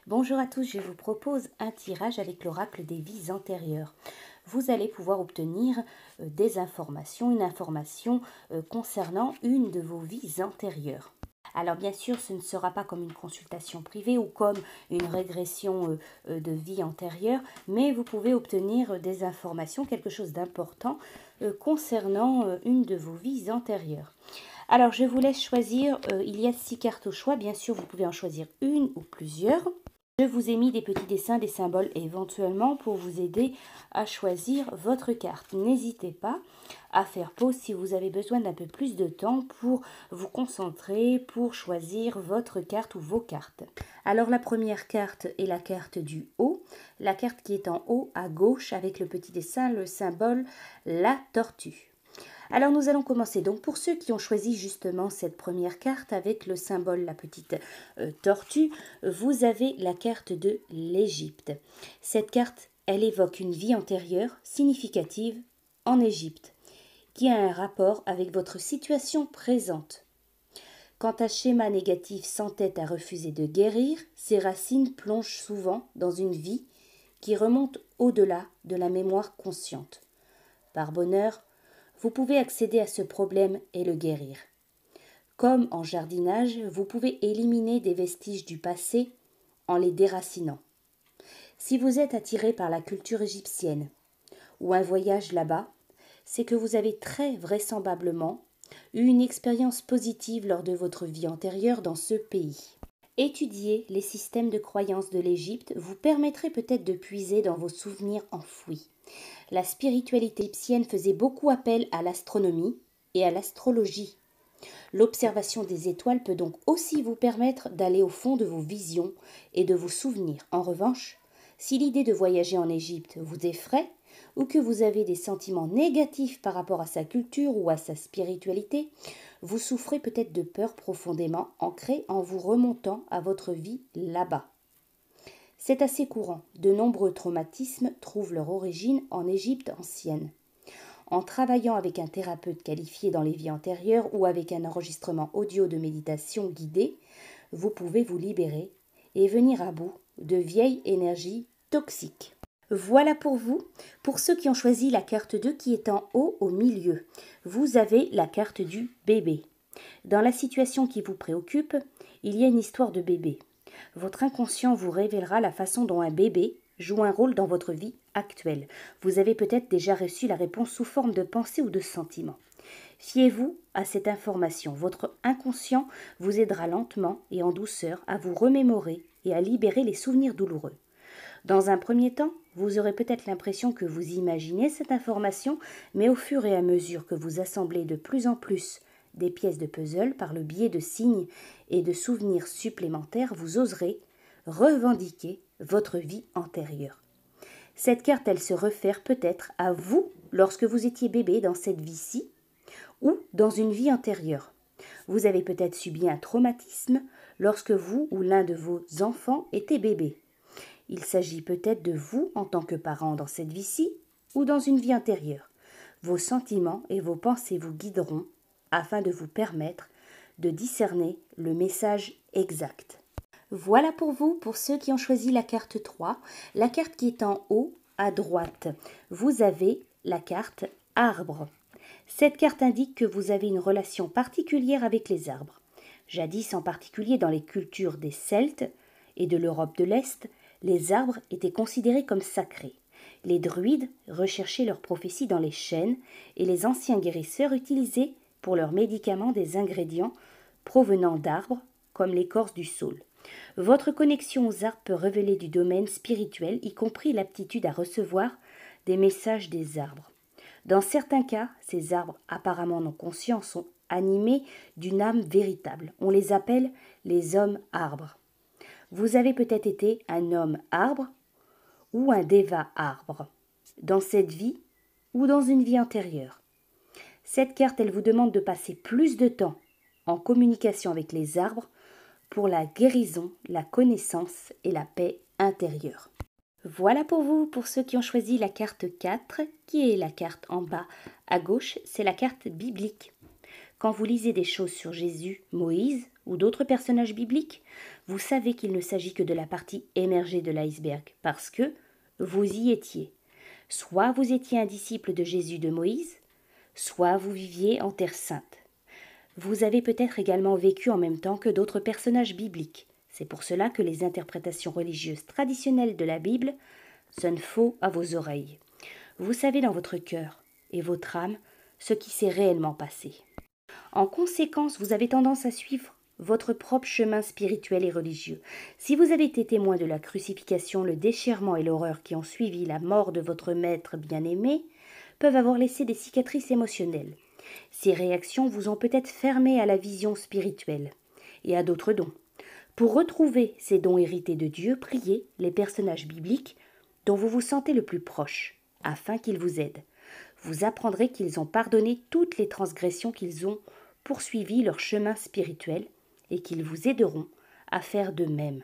Bonjour à tous, je vous propose un tirage avec l'oracle des vies antérieures. Vous allez pouvoir obtenir des informations, une information concernant une de vos vies antérieures. Alors bien sûr, ce ne sera pas comme une consultation privée ou comme une régression de vie antérieure, mais vous pouvez obtenir des informations, quelque chose d'important concernant une de vos vies antérieures. Alors je vous laisse choisir, il y a 6 cartes au choix, bien sûr vous pouvez en choisir une ou plusieurs. Je vous ai mis des petits dessins, des symboles éventuellement pour vous aider à choisir votre carte. N'hésitez pas à faire pause si vous avez besoin d'un peu plus de temps pour vous concentrer, pour choisir votre carte ou vos cartes. Alors la première carte est la carte du haut, la carte qui est en haut à gauche avec le petit dessin, le symbole, la tortue. Alors nous allons commencer. Donc pour ceux qui ont choisi justement cette première carte avec le symbole, la petite tortue, vous avez la carte de l'Égypte. Cette carte, elle évoque une vie antérieure significative en Égypte, qui a un rapport avec votre situation présente. Quant à schéma négatif sans tête à refuser de guérir, ses racines plongent souvent dans une vie qui remonte au-delà de la mémoire consciente. Par bonheur, vous pouvez accéder à ce problème et le guérir. Comme en jardinage, vous pouvez éliminer des vestiges du passé en les déracinant. Si vous êtes attiré par la culture égyptienne ou un voyage là-bas, c'est que vous avez très vraisemblablement eu une expérience positive lors de votre vie antérieure dans ce pays. Étudier les systèmes de croyances de l'Égypte vous permettrait peut-être de puiser dans vos souvenirs enfouis. La spiritualité égyptienne faisait beaucoup appel à l'astronomie et à l'astrologie. L'observation des étoiles peut donc aussi vous permettre d'aller au fond de vos visions et de vos souvenirs. En revanche, si l'idée de voyager en Égypte vous effraie ou que vous avez des sentiments négatifs par rapport à sa culture ou à sa spiritualité, vous souffrez peut-être de peur profondément ancrée en vous remontant à votre vie là-bas. C'est assez courant. De nombreux traumatismes trouvent leur origine en Égypte ancienne. En travaillant avec un thérapeute qualifié dans les vies antérieures ou avec un enregistrement audio de méditation guidée, vous pouvez vous libérer et venir à bout de vieilles énergies toxiques. Voilà pour vous. Pour ceux qui ont choisi la carte 2 qui est en haut au milieu, vous avez la carte du bébé. Dans la situation qui vous préoccupe, il y a une histoire de bébé. Votre inconscient vous révélera la façon dont un bébé joue un rôle dans votre vie actuelle. Vous avez peut-être déjà reçu la réponse sous forme de pensée ou de sentiment. Fiez-vous à cette information. Votre inconscient vous aidera lentement et en douceur à vous remémorer et à libérer les souvenirs douloureux. Dans un premier temps, vous aurez peut-être l'impression que vous imaginez cette information, mais au fur et à mesure que vous assemblez de plus en plus des pièces de puzzle par le biais de signes et de souvenirs supplémentaires, vous oserez revendiquer votre vie antérieure. Cette carte, elle se réfère peut-être à vous lorsque vous étiez bébé dans cette vie-ci ou dans une vie antérieure. Vous avez peut-être subi un traumatisme lorsque vous ou l'un de vos enfants était bébé. Il s'agit peut-être de vous en tant que parent dans cette vie-ci ou dans une vie antérieure. Vos sentiments et vos pensées vous guideront afin de vous permettre de discerner le message exact. Voilà pour vous, pour ceux qui ont choisi la carte 3, la carte qui est en haut à droite. Vous avez la carte arbre. Cette carte indique que vous avez une relation particulière avec les arbres. Jadis, en particulier dans les cultures des Celtes et de l'Europe de l'Est, les arbres étaient considérés comme sacrés. Les druides recherchaient leurs prophéties dans les chênes et les anciens guérisseurs utilisaient pour leurs médicaments des ingrédients provenant d'arbres comme l'écorce du saule. Votre connexion aux arbres peut révéler du domaine spirituel, y compris l'aptitude à recevoir des messages des arbres. Dans certains cas, ces arbres apparemment non conscients sont animés d'une âme véritable. On les appelle les hommes arbres. Vous avez peut-être été un homme arbre ou un déva arbre, dans cette vie ou dans une vie antérieure. Cette carte, elle vous demande de passer plus de temps en communication avec les arbres pour la guérison, la connaissance et la paix intérieure. Voilà pour vous, pour ceux qui ont choisi la carte 4, qui est la carte en bas à gauche, c'est la carte biblique. Quand vous lisez des choses sur Jésus, Moïse ou d'autres personnages bibliques, vous savez qu'il ne s'agit que de la partie émergée de l'iceberg, parce que vous y étiez. Soit vous étiez un disciple de Jésus de Moïse, soit vous viviez en terre sainte. Vous avez peut-être également vécu en même temps que d'autres personnages bibliques. C'est pour cela que les interprétations religieuses traditionnelles de la Bible sonnent faux à vos oreilles. Vous savez dans votre cœur et votre âme ce qui s'est réellement passé. En conséquence, vous avez tendance à suivre votre propre chemin spirituel et religieux. Si vous avez été témoin de la crucifixion, le déchirement et l'horreur qui ont suivi la mort de votre maître bien-aimé peuvent avoir laissé des cicatrices émotionnelles. Ces réactions vous ont peut-être fermé à la vision spirituelle et à d'autres dons. Pour retrouver ces dons hérités de Dieu, priez les personnages bibliques dont vous vous sentez le plus proche, afin qu'ils vous aident. Vous apprendrez qu'ils ont pardonné toutes les transgressions qu'ils ont poursuivi leur chemin spirituel et qu'ils vous aideront à faire de même.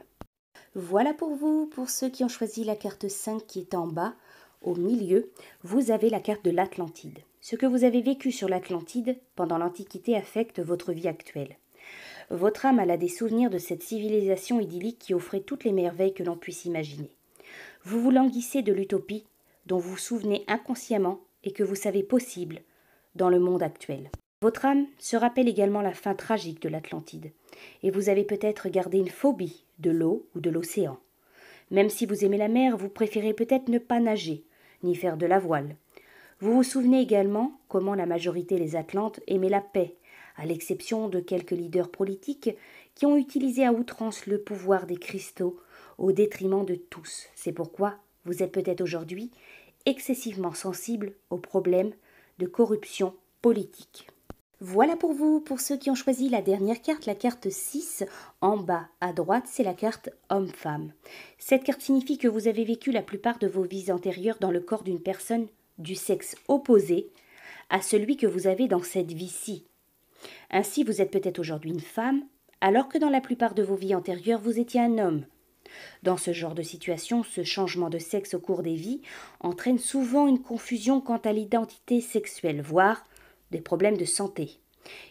Voilà pour vous, pour ceux qui ont choisi la carte 5 qui est en bas. Au milieu, vous avez la carte de l'Atlantide. Ce que vous avez vécu sur l'Atlantide pendant l'Antiquité affecte votre vie actuelle. Votre âme a des souvenirs de cette civilisation idyllique qui offrait toutes les merveilles que l'on puisse imaginer. Vous vous languissez de l'utopie dont vous vous souvenez inconsciemment et que vous savez possible dans le monde actuel. Votre âme se rappelle également la fin tragique de l'Atlantide, et vous avez peut-être gardé une phobie de l'eau ou de l'océan. Même si vous aimez la mer, vous préférez peut-être ne pas nager, ni faire de la voile. Vous vous souvenez également comment la majorité des Atlantes aimaient la paix, à l'exception de quelques leaders politiques qui ont utilisé à outrance le pouvoir des cristaux au détriment de tous. C'est pourquoi vous êtes peut-être aujourd'hui excessivement sensible aux problèmes de corruption politique. Voilà pour vous, pour ceux qui ont choisi la dernière carte, la carte 6, en bas à droite, c'est la carte homme-femme. Cette carte signifie que vous avez vécu la plupart de vos vies antérieures dans le corps d'une personne du sexe opposé à celui que vous avez dans cette vie-ci. Ainsi, vous êtes peut-être aujourd'hui une femme, alors que dans la plupart de vos vies antérieures, vous étiez un homme. Dans ce genre de situation, ce changement de sexe au cours des vies entraîne souvent une confusion quant à l'identité sexuelle, voire des problèmes de santé.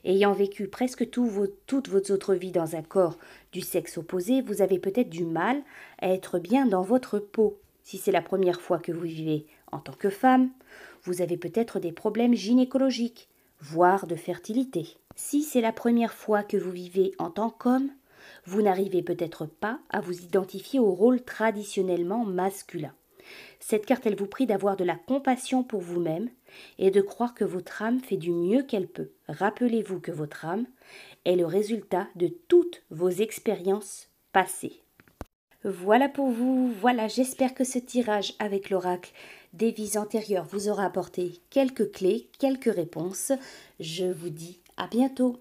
Ayant vécu presque toutes vos autres vies dans un corps du sexe opposé, vous avez peut-être du mal à être bien dans votre peau. Si c'est la première fois que vous vivez en tant que femme, vous avez peut-être des problèmes gynécologiques, voire de fertilité. Si c'est la première fois que vous vivez en tant qu'homme, vous n'arrivez peut-être pas à vous identifier au rôle traditionnellement masculin. Cette carte, elle vous prie d'avoir de la compassion pour vous-même et de croire que votre âme fait du mieux qu'elle peut. Rappelez-vous que votre âme est le résultat de toutes vos expériences passées. Voilà pour vous, voilà, j'espère que ce tirage avec l'oracle des vies antérieures vous aura apporté quelques clés, quelques réponses. Je vous dis à bientôt.